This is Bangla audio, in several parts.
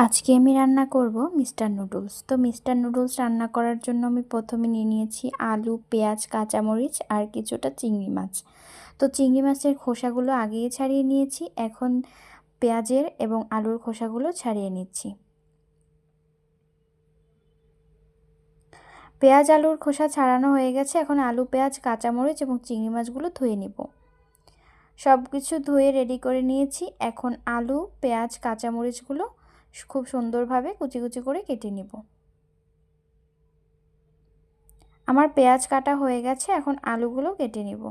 আজকে আমি রান্না করব মিস্টার নুডলস। তো মিস্টার নুডলস রান্না করার জন্য আমি প্রথমে নিয়ে নিয়েছি আলু, পেঁয়াজ, কাঁচামরিচ আর কিছুটা চিংড়ি মাছ। তো চিংড়ি মাছের খোসাগুলো আগেই ছাড়িয়ে নিয়েছি, এখন পেঁয়াজের এবং আলুর খোসাগুলো ছাড়িয়ে নিচ্ছি। পেঁয়াজ আলুর খোসা ছাড়ানো হয়ে গেছে, এখন আলু, পেঁয়াজ, কাঁচামরিচ এবং চিংড়ি মাছগুলো ধুয়ে নিব। সব কিছু ধুয়ে রেডি করে নিয়েছি। এখন আলু, পেঁয়াজ, কাঁচামরিচগুলো খুব সুন্দরভাবে কুচি কুচি করে কেটে নিব। আমার পেঁয়াজ কাটা হয়ে গেছে, এখন আলুগুলো কেটে নিব।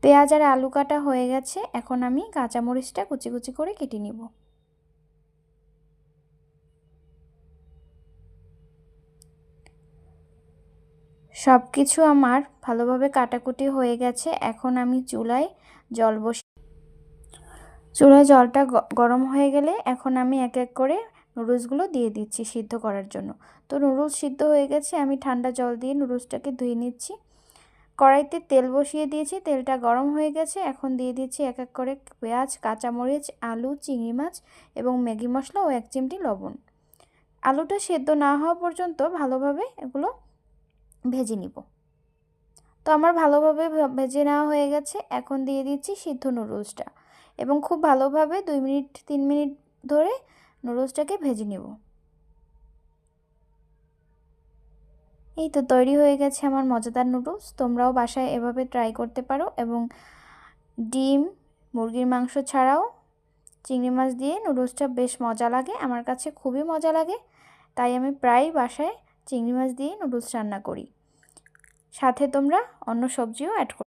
পেঁয়াজ আর আলু কাটা হয়ে গেছে, এখন আমি কাঁচামরিচটা কুচি কুচি করে কেটে নিব। সব কিছু আমার ভালোভাবে কাটাকুটি হয়ে গেছে, এখন আমি চুলায় জলটা গরম হয়ে গেলে এখন আমি এক এক করে নুডলসগুলো দিয়ে দিচ্ছি সিদ্ধ করার জন্য। তো নুডলস সিদ্ধ হয়ে গেছে, আমি ঠান্ডা জল দিয়ে নুডলসটাকে ধুয়ে নিচ্ছি। কড়াইতে তেল বসিয়ে দিয়েছি, তেলটা গরম হয়ে গেছে, এখন দিয়ে দিচ্ছি এক এক করে পেঁয়াজ, কাঁচামরিচ, আলু, চিংড়ি মাছ এবং ম্যাগি মশলা ও 1 চিমটি লবণ। আলুটা সেদ্ধ না হওয়া পর্যন্ত ভালোভাবে এগুলো ভেজে নিব। তো আমার ভালোভাবে ভেজে নেওয়া হয়ে গেছে, এখন দিয়ে দিচ্ছি সিদ্ধ নুডলসটা এবং খুব ভালোভাবে 2 মিনিট 3 মিনিট ধরে নুডলসটাকে ভেজে নেব। এই তো তৈরি হয়ে গেছে আমার মজাদার নুডলস। তোমরাও বাসায় এভাবে ট্রাই করতে পারো এবং ডিম, মুরগির মাংস ছাড়াও চিংড়ি মাছ দিয়ে নুডলসটা বেশ মজা লাগে, আমার কাছে খুবই মজা লাগে। তাই আমি প্রায় বাসায় চিংড়ি মাছ দিয়ে নুডলস রান্না করি, সাথে তোমরা অন্য সবজিও অ্যাড করো।